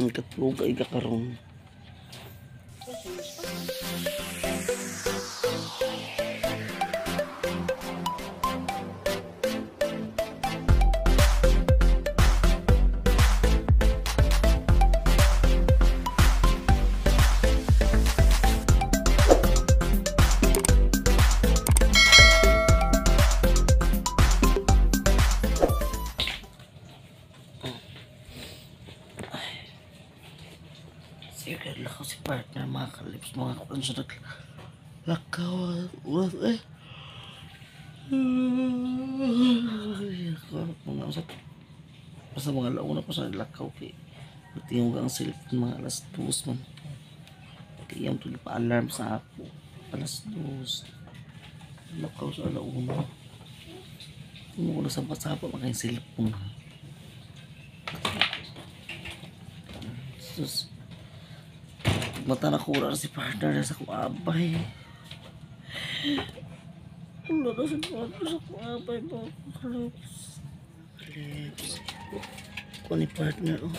Katulog ay kakarong. Sige, lakaw si partner, mga kalips, mga kwan siya naglakaw. Basta mga launa pa siya naglakaw kay pati yung ang cellphone mga alas 2 man. Kaya yung tuloy pa alarm sa ako alas 2 lakaw sa alauna. Hindi ko nasapa-sapa mga yung cellphone. Sus, mata na kura si partner na sa kuabay. Wala na si partner sa kuabay ba? Kalips. Kuha ni partner, oh.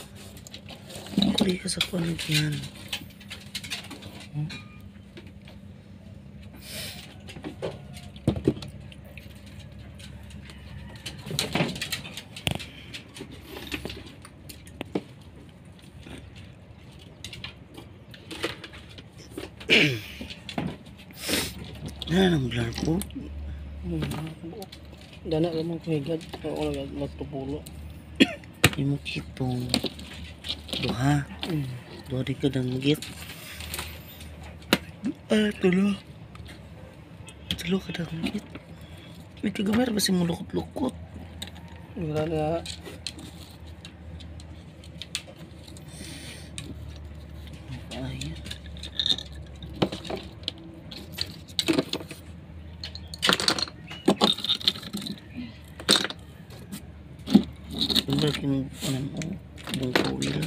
Kuli ka sa kuha yan. Ang blur po. Dana lamang kuhigad. Wala gad magtupulo. Imo kitong duha. Duha di ka danggit. Tulo. Tulo ka danggit. May kagamay ba si mo lukot-lukot? Wala na. Ay. Yung yung kawil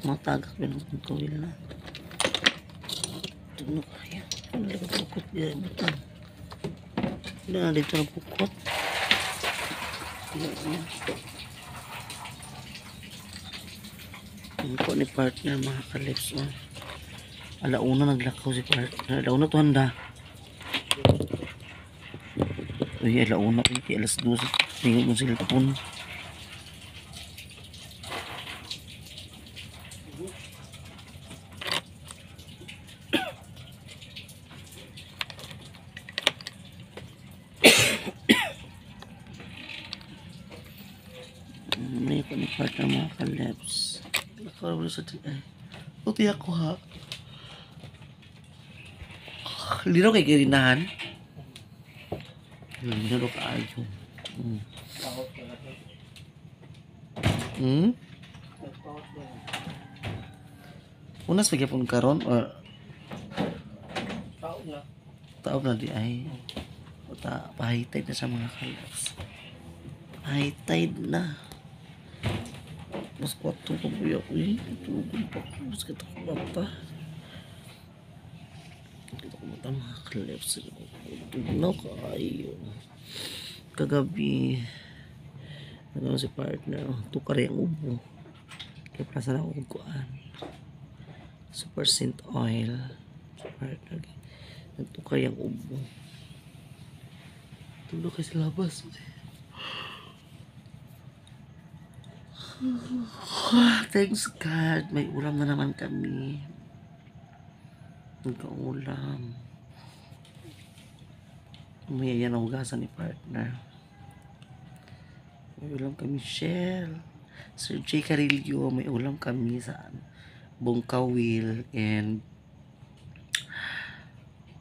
matagak ba ng kawil na ito na kaya ano lang pukot biya butang hindi na dito na pukot ang po ni partner mga kalips alauna naglakaw si partner alauna to handa. Uy, alauna ko yung alas 2 tingin mo sila tapon. May panipart ng mga kalips. Nakawala sa ay. Puti ako ha. Lino kay kirinahan. Lino ka ayo. Unas magyapon karon or taob na di ay uta pahitay na sa mga kalips. Pahitay na. Mas kwato pa po ako tulog pa ko. Mas kita ko mata. Kita ko mata mga kalips. Tugnaw ka ayo. Kagabi nagano si partner tukar yung ubo kaya plasa na akong kuan super scent oil si partner nagtukar yung ubo tulog kasi labas thanks God may ulam na naman kami nagka-ulam may yan ang hugasan ni partner. May ulam kami Shell. Sir J. Carillo, may ulam kami sa Bungkawil and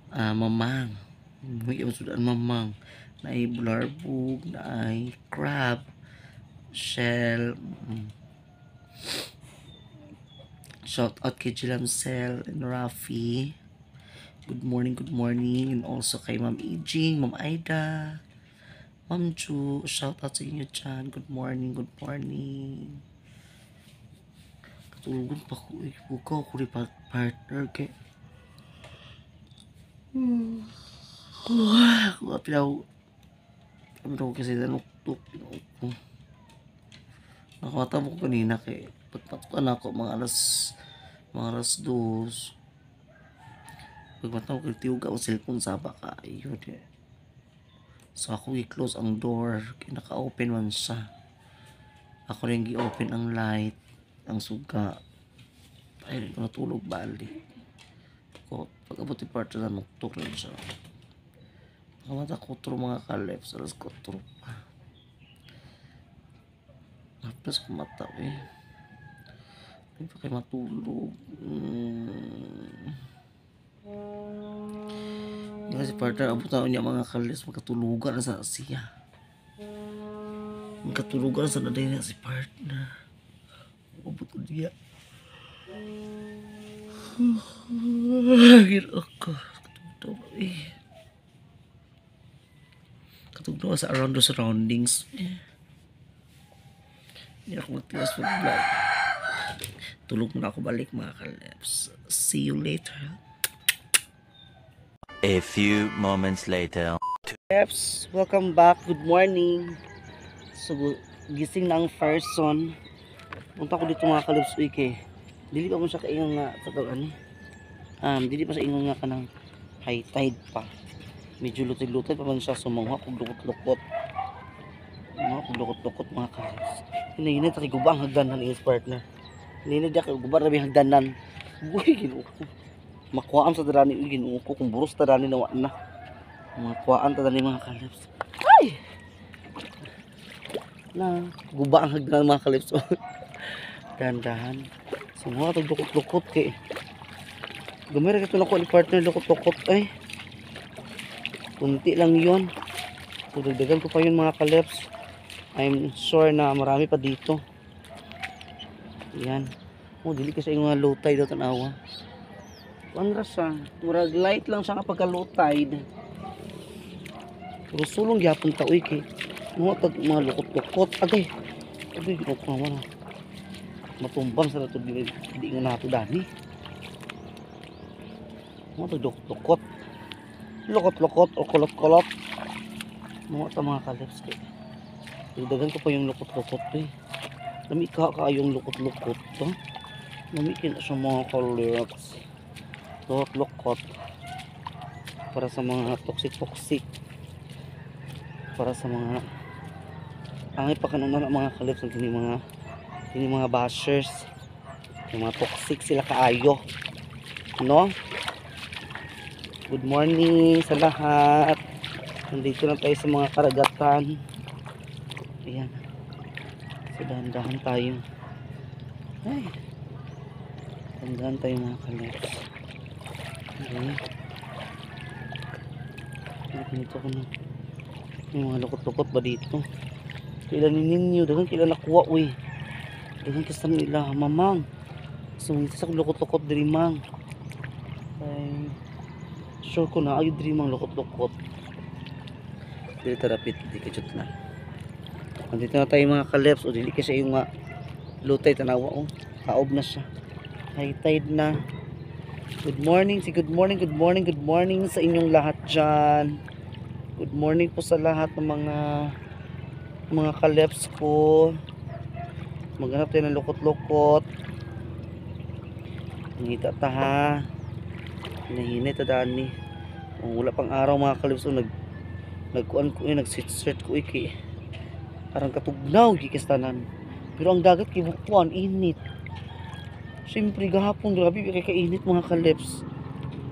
mamang. May sudan mamang. Na ay bularbog, na ay crab, Shell. Shout out kay Jilamcel and Rafi. Good morning, and also kay Ma'am Ijing, Ma'am Aida, Ma'am Ju, shout out sa inyo dyan. Good morning. Katulugan pa ko, buka ako rin partner kay Ako pinaw kasi nanuktok. Nakamata mo ko kanina kay pagpatukan ako mga alas 2. Pagpatukan ko kay tiuga ang cellphone sa baka. Ayun eh. So ako i-close ang door. Kaya naka-open man siya. Ako rin i-open ang light. Ang suga. Ay, ko natulog bali. Pag-abot yung part na nuktok rin siya. Nakamata ko tro mga kaleps. Alas 4 pa. Tapos kumata eh. Hindi pa kayo matulog. Kasi partner, abutan niya mga kalis, magkatulugan na sa siya. Magkatulugan sa naday niya si partner. Abot ko niya. Giro ko. Katugtog eh. Katugtog sa around the surroundings. Hindi ako magtiwas mag-vlog. Tulog na ako balik mga kaleps. See you later. A few moments later. Kaleps, welcome back. Good morning. So, gising na ang first son. Punta ko dito mga kaleps week eh. Dili pa mo siya kaingon nga dili pa siya ingon nga kanang high tide pa. Medyo lutid-lutid pa man siya sumangha kung lukot-lukot. Lukot-lukot mga kaleps. Hinay-hinay taki gubang hagdanan is partner. Hinay diya kay gubar rabi hagdanan. Uy, ginuo ko. Makuhaan sa darani ginuo ko kung buros ta dani nawa na. Makuhaan ta dani mga kaleps. Ay. Na, guba ang hagdanan mga kaleps. Dahan-dahan. Semua to lukot-lukot kay. Gamay ra kito ni partner lukot-lukot ay. Kunti lang 'yon. Dagdagan ko pa 'yon mga kaleps. I'm sure na marami pa dito. Yan. Oh, dili kasi yung mga low tide daw tanawa. Kuan ra siya. Murag light lang siya kapag low tide. Pero sulong gyapon ta uy kay. Mga lukot-lukot. Agay. Agay ginoo ko naman. Matumbang sa nato di nga nato dani. Mga lukot-lukot. Lukot-lukot o kulot-kulot. Mga kaleps kay. Dagdagan ko pa yung lukot-lukot eh. Lami kayong lukot-lukot to. Lami kina sa mga kaleps. Lukot-lukot. Para sa mga toxic. Para sa mga angay pa kanuna mga kaleps ng kini mga bashers. Yung mga toxic sila kaayo. No? Good morning sa lahat. Nandito na tayo sa mga karagatan. Ayan. So dahan-dahan tayo. Ay. Dahan-dahan tayo mga kaleps. Okay. Dito ko na. Yung mga lukot-lukot ba dito? Kailan ninyo? Dagan kailan nakuha uy. Dagan kasi nila mamang. So sa lukot-lukot diri mang. Ay. Sure ko na ay diri mang lukot-lukot. Dili tarapit di kajut na. Nandito na tayo mga kaleps o dili kasi yung lutay tanawa o kaob na siya, high tide na. Good morning sa inyong lahat dyan. Good morning po sa lahat ng mga kaleps ko. Maghanap tayo ng lukot-lukot. Ngita ta ha, hinahinay ta dani. Wala pang araw mga kaleps o nagkuan ko nag-sit ko iki. Parang katugnaw gikistanan. Pero ang dagat kibukuan init. Siyempre gahapon grabe kay kainit mga kaleps.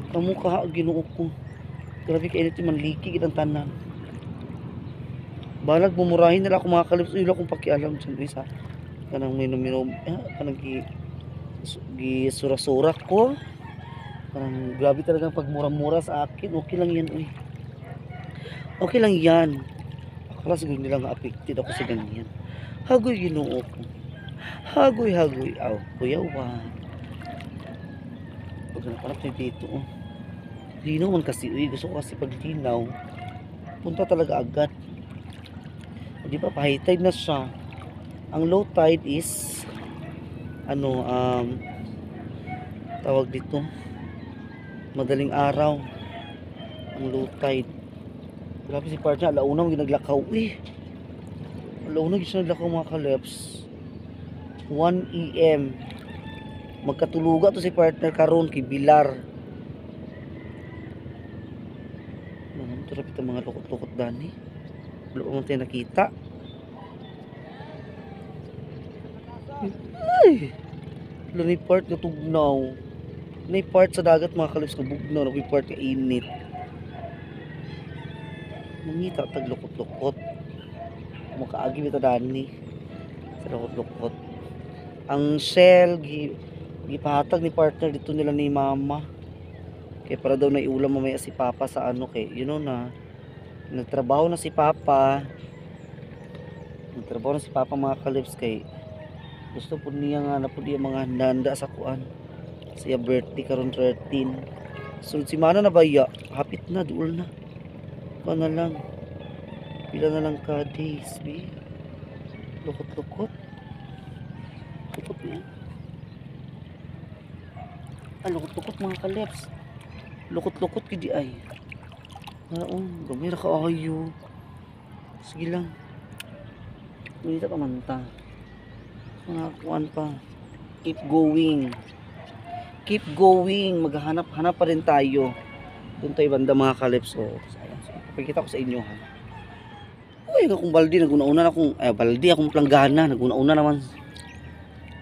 Kamu ka Ginoo ko. Grabe kainit man liki ang tanan. Balag bumurahin nila ako mga kaleps. Wala akong pakialam diyan isa. Kanang minom kanang gisura-sura ko. Parang grabe talagang pagmura-mura sa akin. Okay lang yan uy. Okay lang yan. Akala siguro nila nga affected ako sa ganyan. Hagoy Ginoo ko. Hagoy. Aw, kuyawa. Pag nakalap tayo dito, oh. Linaw man kasi, uy. Gusto ko kasi pag linaw, punta talaga agad. Di ba, pa-high tide na siya. Ang low tide is, tawag dito, madaling araw. Ang low tide. Grabe si partner, alauna mo ginaglakaw eh. Alauna gid siya naglakaw mga kaleps. 1 AM. Magkatuluga to si partner karon kay Bilar. Ano to rapit ang mga lukot-lukot dani. Wala pa man tayo nakita. Ay! Wala na yung part na tugnaw. Na yung part sa dagat mga kaleps na bugnaw. Na yung part na init. Mangita tag lukot-lukot. Makaagi nito dani sa lukot-lukot. Ang shell gipahatag ni partner dito nila ni mama. Kaya para daw na iulam mamaya si papa sa ano kay you know na nagtrabaho na si papa. Nagtrabaho na si papa mga kalips kay gusto po niya nga na po niya mga handa sa kuan. Siya birthday karon 13. Sunod si mana na baya. Hapit na duol na. Kuan na lang. Pila na lang ka days, be. Lukot-lukot. Lukot na. Lukot-lukot mga kaleps. Lukot-lukot kidi ay. Naon, gamay ra kaayo. Sige lang. Munita pa manta. Mga kuan pa. Keep going. Keep going. Maghanap-hanap pa rin tayo. Doon tayo banda mga kaleps. So, papakita ko sa inyo ha. Uy, akong baldi, naguna-una na akong, baldi, akong planggana, naguna-una naman.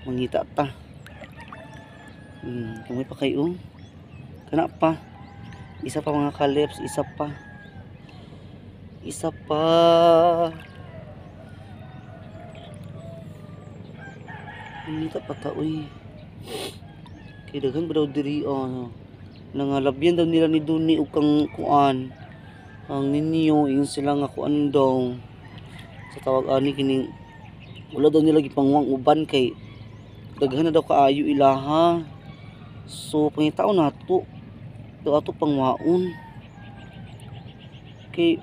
Mangita ta. Kamay pa kayo. Kana pa. Isa pa mga kaleps, isa pa. Isa pa. Mangita pa ta, uy. Kaya dagan ba daw diri, nangalabyan daw nila ni Duni o kang kuan. Ang ninyo yung sila nga kuan daw sa tawag ani kining wala daw nila gipangwang uban kay daghan na daw kaayo ilaha. So pangitaon nato daw ato pangwaon kay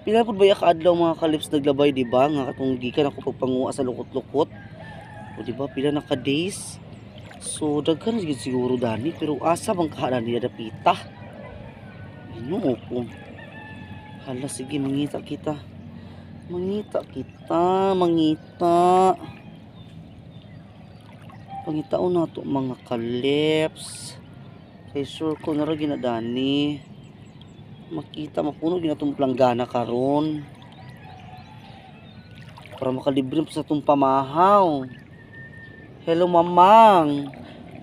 pila pud baya kaadlaw mga kalips naglabay di ba nga katong gikan ako pagpanguha sa lukot-lukot o di ba pila na ka days. So daghan na siguro dani pero asa bang kahanan nila dapita Ginoo ko. Hala, sige, mangita kita. Mangita kita, mangita. Pangitaon na ito mga kaleps. Kay sure ko nara ginadani. Makita, mapuno ginatong planggana karon. Para makalibre pa sa itong pamahaw. Hello, mamang.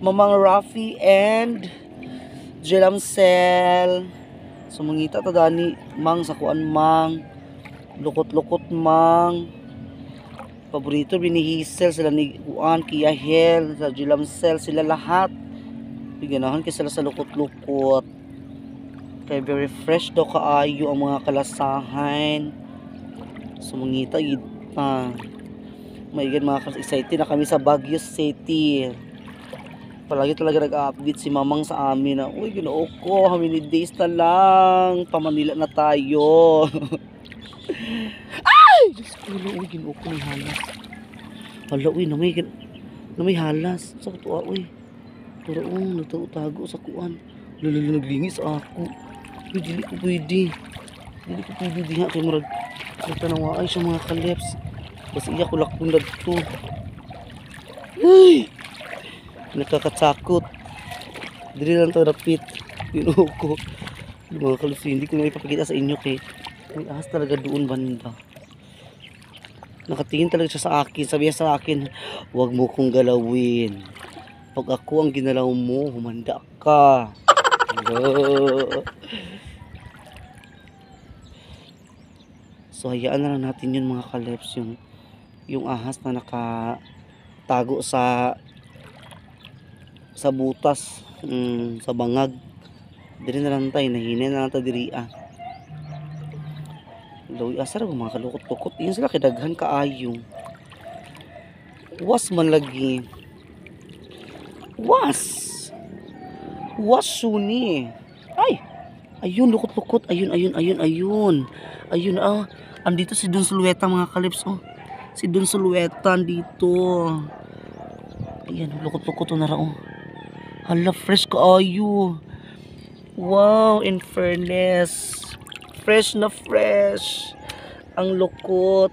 Mamang Rafi and Jelamsel. So mangita ta dani mang sa kuan mang lukot-lukot mang paborito binihisel sila ni kuan Kia Hel sa Jilamsel sila lahat biganahan kay sila sa lukot-lukot kay very fresh daw kaayo ang mga kalasahan. So mangita gid pa maigan mga excited na kami sa Baguio City. Palagi talaga nag-update si mamang sa amin na, uy, Ginoo ko, how many days na lang, pa Manila na tayo. Ay! Diyos ko, uy, Ginoo ko, may halas. Hala, uy, na may halas. Sa katuwa, uy. Turaong, nagtago sa kuan. Lalo naglingis ako. Uy, dili ko pwede. Dili ko pwede diha kay murag. Nagtanawaay sa mga kaleps. Basta iya ko lakong dagto. Uy! Nakakatakot. Dili lang ito rapit. Ginoo ko. Mga kalusi, hindi ko na ipapakita sa inyo kay may ahas talaga doon banda. Nakatingin talaga siya sa akin. Sabi niya sa akin, huwag mo kong galawin. Pag ako ang ginalaw mo, humanda ka. Hello. So hayaan na lang natin yun mga kaleps. Yung ahas na nakatago sa butas sa bangag diri na lang tayo nahinay na lang tayo diri dawi asar mga kalukot-lukot yun sila kidaghan kaayo was man lagi was suni ay ayun lukot-lukot ayun andito si Don Sulueta mga kalips si Don Sulueta dito ayan lukot-lukot na rao. Hala, fresh kaayo. Wow, in fairness. Fresh na fresh. Ang lukot.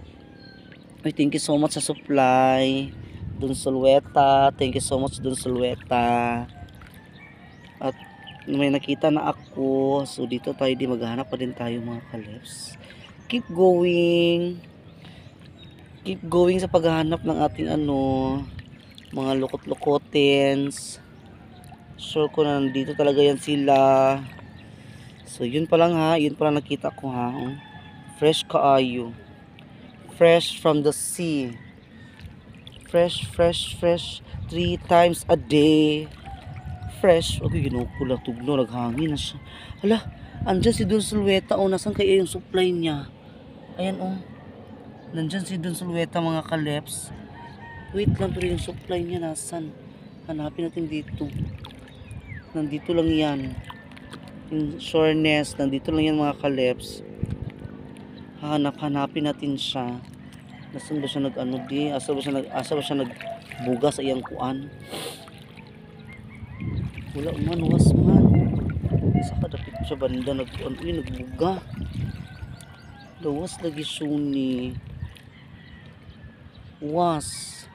Ay, thank you so much sa supply. Dun Sulweta. Thank you so much Dun Sulweta. At may nakita na ako. So dito tayo di maghahanap pa din tayo mga kaleps. Keep going. Keep going sa paghahanap ng ating mga lukot-lukotins. Sure ko na nandito talaga yan sila. So yun pa lang ha. Yun pa lang nakita ko ha. Fresh kaayo. Fresh from the sea. Fresh, fresh, fresh. 3 times a day. Fresh. Okay, ginukula. Tugno. Naghangin na siya. Hala. Andyan si Dun Sulweta. Nasaan kaya yung supply niya? Ayan nandyan si Dun Sulweta mga kaleps. Wait lang. Pero yung supply niya nasan? Hanapin natin dito. Nandito lang yan. Yung soreness. Nandito lang yan mga kaleps. Hanapin natin siya. Nasaan ba siya asa ba siya nagbuga sa iyang kuan? Wala man, was man. Sa kadapit siya banda nagbuga. Lawas lagi suni. Was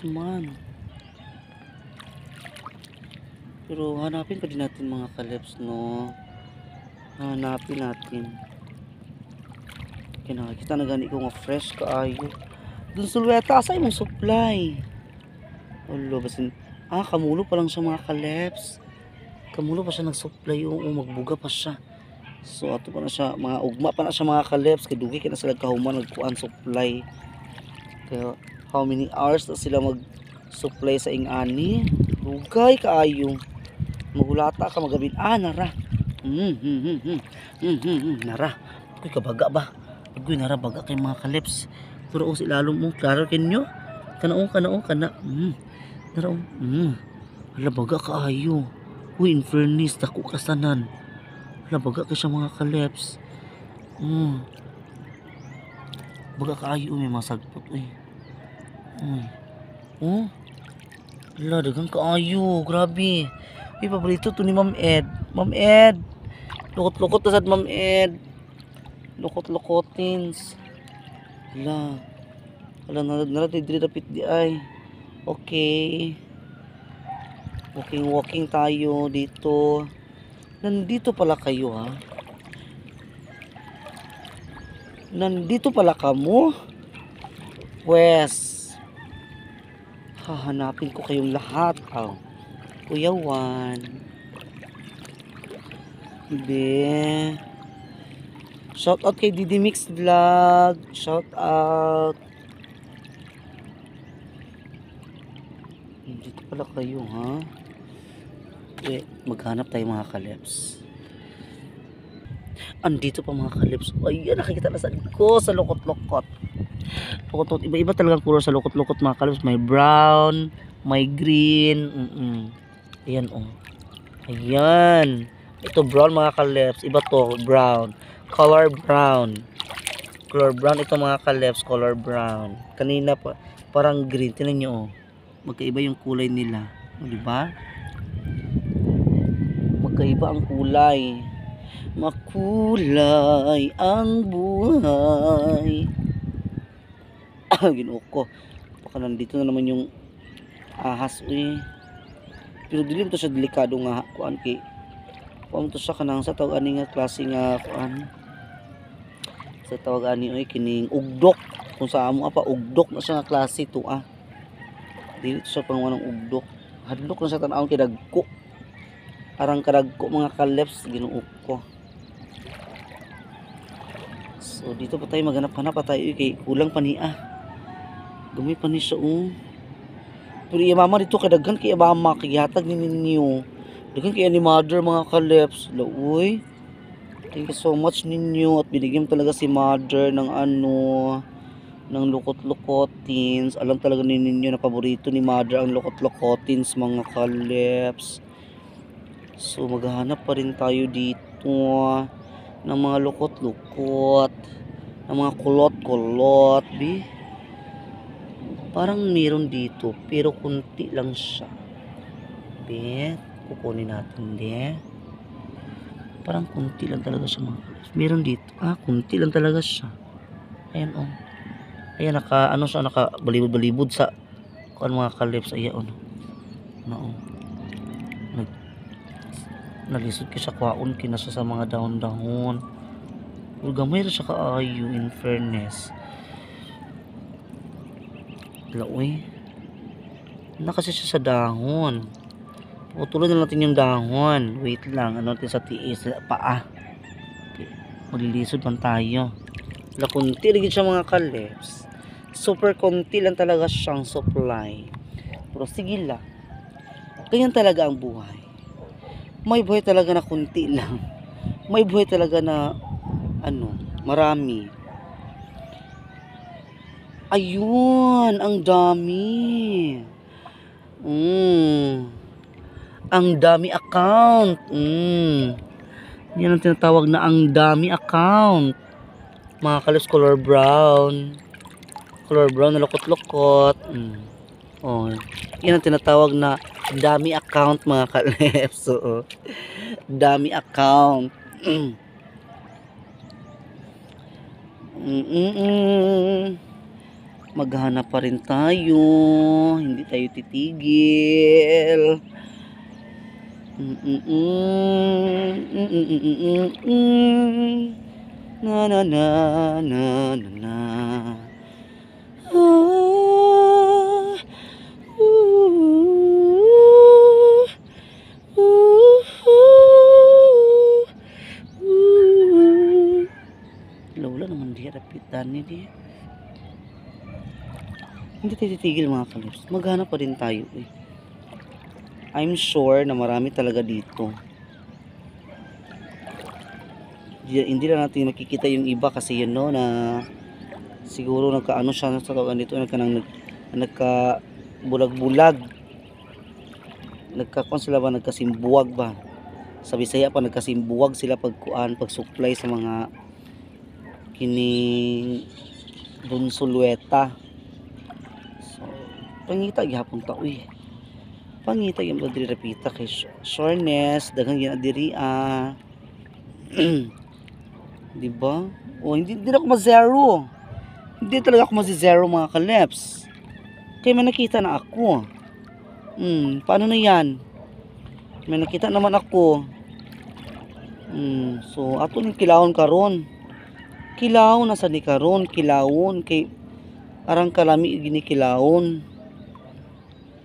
man. Pero hanapin pa din natin mga kaleps, no? Hanapin natin. Kinakita na gani ko nga fresh kaayo. Dun Sulweta, asa imong supply? Ulo, basin. Kamulo pa lang siya mga kaleps. Kamulo pa siya nag-supply. Magbuga pa siya. So, ato pa na siya. Mga ugma pa na siya mga kaleps. Kadugi ka na sila kahuman nagkuhan supply. Kaya, how many hours na sila mag-supply sa ingani? Dugay kaayo. Magulata ka magabin. Nara. Nara. Ako'y kabaga ba? Ako'y nara baga kay mga kaleps. Pero sila mo. Klaro kinyo? Kana. Nara. Hala baga kaayo. Uy, infernis. Dako kasanan. Hala baga kay siya mga kaleps. Baga kaayo. May masagpot. Uy. Hala, dagang kaayo. Grabe. Uy, paborito to ni Ma'am Ed. Ma'am Ed. Lukot-lukot na sad Ma'am Ed. Lukot-lukotins. Hala. Naratid dapit di ay. Okay. Walking tayo dito. Nandito pala kayo ha. Nandito pala kamo. Wes. Hahanapin ko kayong lahat. Kuya Juan. Be. Shout out kay Didi Mix Vlog. Shout out. Dito pala kayo ha. Maghanap tayo mga kaleps. Andito pa mga kaleps. Ayan, nakikita na sa lukot-lukot. Iba-iba talagang color sa lukot-lukot mga kaleps. May brown, may green. Ayan Ayan. Ito brown mga kaleps. Iba to, brown. Color brown. Color brown ito mga kaleps. Color brown. Kanina pa parang green. Tingnan nyo magkaiba yung kulay nila. Diba? Magkaiba ang kulay. Makulay ang buhay. Ginoo ko. Baka nandito na naman yung ahas. Pero dili mo to siya delikado nga kuan kay. Kuan to siya kanang sa tawag ani nga klase nga kuan. Sa tawag ani kining ugdok. Kung sa amo ugdok na siya nga klase to Dili to siya pangunan ng ugdok. Hadlok na sa tan-awon kay dagko. Arang kadagko mga kaleps Ginoo ko. So dito pa tayo maghanap-hanap pa tayo kay kulang pa niya. Gamay pa ni siya Pero iya mama dito kadaghan kay mama kayatag ni ninyo. Daghan kay ni mother mga kaleps. Uy. Thank you so much ninyo at binigyan talaga si mother ng ng lukot-lukotins. Alam talaga ninyo na paborito ni mother ang lukot-lukotins mga kaleps. So maghahanap pa rin tayo dito ng mga lukot-lukot, ng mga kulot-kulot, Parang meron dito, pero kunti lang siya. Bet, kukunin natin, de. Parang kunti lang talaga siya mga kalips. Meron dito. Kunti lang talaga siya. Ayan, oh. Ayan, naka balibod-balibod sa mga kalips. Ayan, oh. Nalisod ka siya, kwaon kinasa sa mga dahon-dahon. Gamay ra siya kaayo, in fairness. Laoy. Kasi siya sa dahon. Putulin na natin yung dahon. Wait lang. Ano natin sa tiis? Paa. Okay. Malilisod man tayo. Kunti rin siya mga kalips. Super konti lang talaga siyang supply. Pero sige lang. Ganyan talaga ang buhay. May buhay talaga na kunti lang. May buhay talaga na marami. Ayun, ang dami. Ang dami account. Yan ang tinatawag na ang dami account. Mga kalips, color brown. Color brown na lokot-lokot. Yan ang tinatawag na dami account, mga kalips. So, dami account. Maghanap pa rin tayo. Hindi tayo titigil. Na na na na na na. Wala naman di rapitan ni di. Hindi tayo titigil, mga kalips. Maghanap pa rin tayo eh. I'm sure na marami talaga dito. Hindi lang natin makikita yung iba kasi yun no, na siguro nagkaano siya sa tawagan dito, nagka bulag-bulag. Nagkakon sila ba, nagkasimbuwag ba? Sa Bisaya pa nagkasimbuwag sila pag supply sa mga kining bunsulweta. So, pangita gyapon ta uy. Pangita yung diri repita kay soreness, daghang ginadiri diba? Hindi ako ma-zero. Hindi talaga ako ma-zero, mga kalips. Kaya may nakita na ako. Paano na yan? May nakita naman ako. So, ato ni kilawon karon. Kilawon na sa ni karon, kilawon kay arang kalami gini kilawon.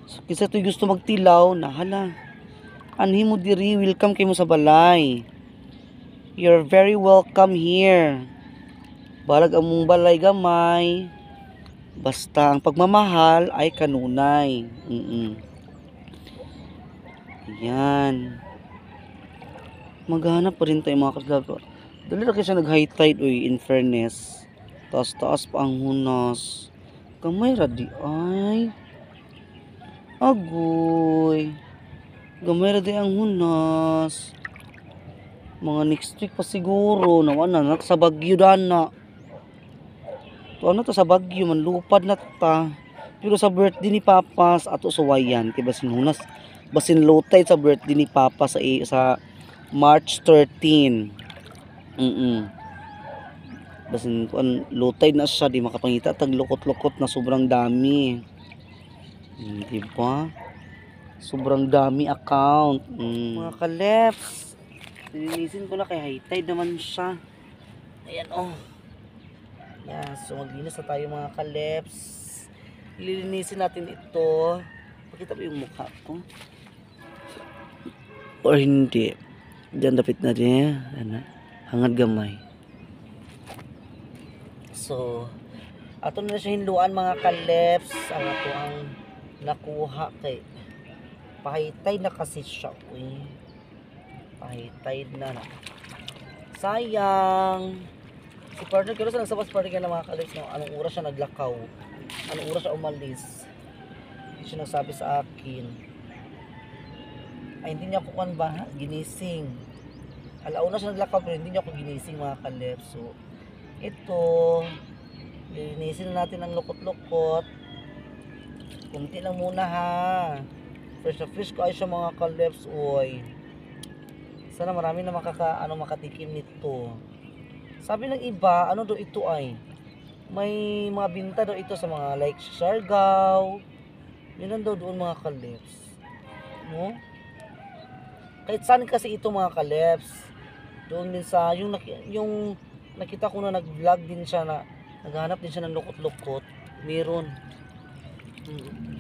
So, kisa to gusto magtilaw na hala. Anhi mo diri, welcome kay mo sa balay. You're very welcome here. Balag among balay gamay. Basta ang pagmamahal ay kanunay. Yan. Maghanap pa rin tayo, mga kaslago. Dali na siya nag-high tide uy, in fairness. Taas-taas pa ang hunas. Gamay radi ay. Agoy. Gamay radi ang hunas. Mga next week pa siguro. Nawan na sa Bagyo dana. To ano to sa Bagyo man lupad na ta. Pero sa birthday ni Papa ato suwayan kay basin hunas. Basin low tide sa birthday ni Papa sa March 13. Basin kuan low tide na siya, di makapangita tag lukot-lukot na sobrang dami. Di ba? Sobrang dami account. Mga kaleps. Lilinisin ko na kay high tide naman siya. Ayan Yan, so maglinis na tayo, mga kaleps. Lilinisin natin ito. Pakita mo yung mukha ko. Or hindi. Diyan dapit na din. Hangad gamay. So, ato na siya hinluan, mga kaleps. Ang ato ang nakuha kay pahitay na kasi siya. Pahitay na. Sayang. Si partner, kaya sa nagsabas partner kaya mga kaleps, no? Anong oras siya naglakaw? Anong oras siya umalis? Hindi siya nagsabi sa akin. Ay, hindi niya ako ginising. Alauna siya naglakaw pero hindi niya ako ginising, mga kaleps. So, ito, lilinisin natin ang lukot-lukot. Kunti lang muna ha. Fresh na fresh ko ay siya mga kalebs. Uy. Sana marami na makatikim nito. Sabi ng iba, ano daw ito ay? May mga binta daw ito sa mga like Siargao. Yun daw doon mga kalebs. No? Kahit saan kasi ito mga kalebs. Doon din sa, yung nakita ko na nag-vlog din siya na naghahanap din siya ng lukot-lukot. Meron.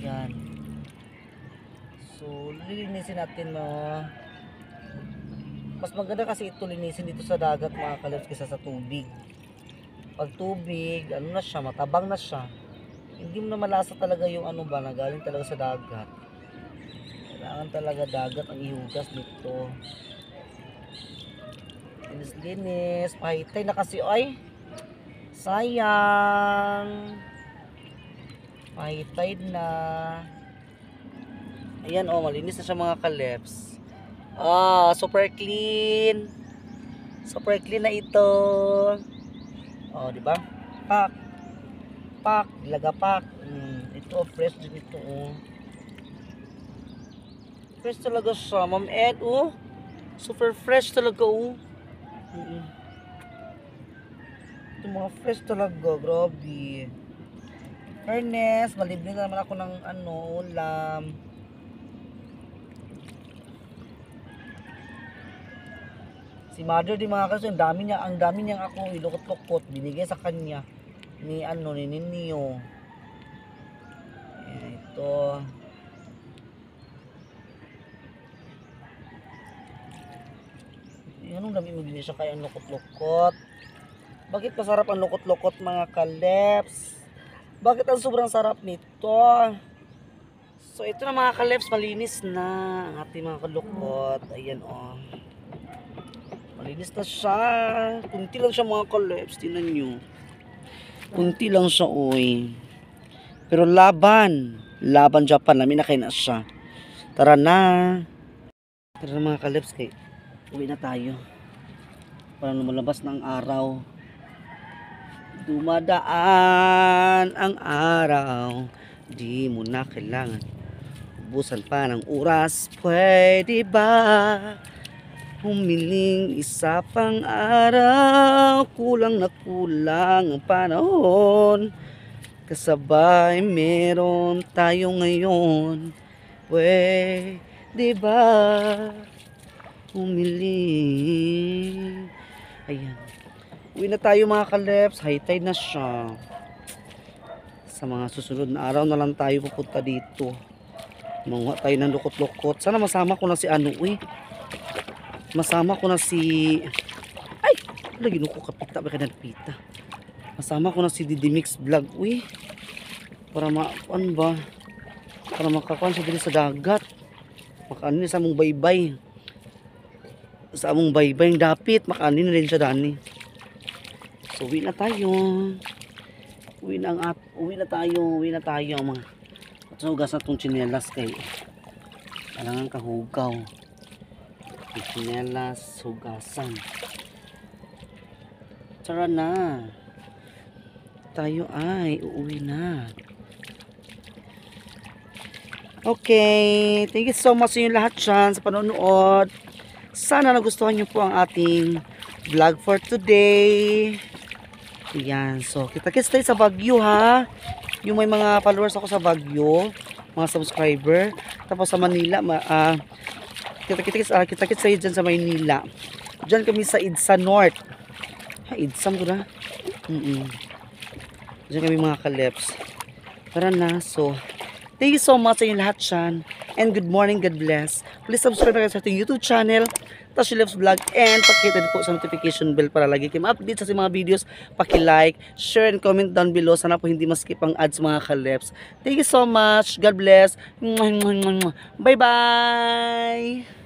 Yan. So, lilinisin natin mas maganda kasi ito linisin dito sa dagat mga kalebs kaysa sa tubig. Pag tubig, ano na siya, matabang na siya. Hindi mo na malasa talaga yung ano ba, na galing talaga sa dagat. Kailangan talaga dagat ang ihugas nito. Linis, pahitay na kasi, ay. Sayang. Pahitay na. Ayan malinis na siya mga kalebs. Super clean. Super clean na ito. Di ba? Pak, ilagapak. Ito fresh din ito. Fresh talaga siya, Ma'am Ed. Super fresh talaga. Ito mga fresh talaga, grabe. Fairness, malibre na naman ako ng ulam. Si mother di mga kalebs, ang dami niyang ako ilukot-lukot binigay sa kanya ni Ninyo. Ito. Anong dami mo din siya kaya ang lukot-lukot? Bakit masarap ang lukot-lukot mga kalebs? Bakit ang sobrang sarap nito? So ito na mga kalebs, malinis na ang ating mga kalukot. Ayan malinis na siya. Kunti lang siya mga kalebs. Tingnan nyo. Kunti lang siya Pero laban Japan namin na kayo na siya. Tara na mga kalebs, kay uwi na tayo. Para lumalabas ng araw. Dumadaan ang araw. Di mo na kailangan ubusan pa ng oras. Pwede ba humiling isa pang araw? Kulang na kulang ang panahon. Kasabay meron tayo ngayon. Pwede ba humiling? Ayan. Uwi na tayo mga kalebs. High tide na siya. Sa mga susunod na araw na lang tayo pupunta dito. Manguha tayo ng lukot-lukot. Sana masama ko na si Masama ko na si... Ay! Lagi nung ko kapita. Baka nagpita. Masama ko na si Didimix Vlog. Para Para makakuan siya din sa dagat. Makaanin sa among baybay. Sa among baybay dapit. Makaanin na rin siya dani. So uwi na tayo. Uwi na tayo mga. At hugas na itong tsinelas kay kailangan kahugaw. Tsinelas, hugasan. Tara na. Tayo ay uuwi na. Okay. Thank you so much sa inyo lahat dyan sa panonood. Sana nagustuhan nyo po ang ating vlog for today. Ayan. So, kita-kits tayo sa Baguio ha. Yung may mga followers ako sa Baguio. Mga subscriber. Tapos sa Manila, kita-kits tayo dyan sa Maynila. Dyan kami sa Idsa North. Idsam ko na. Dyan kami mga kalebs. Tara na. So, thank you so much sa inyo lahat dyan. And good morning, God bless. Please subscribe na kayo sa ating YouTube channel, Tashy Loves Vlog. And pakita din po sa notification bell para lagi kayo ma-update sa mga videos. Paki-like, share, and comment down below. Sana po hindi maskip ang ads mga kalebs. Thank you so much. God bless. Bye-bye.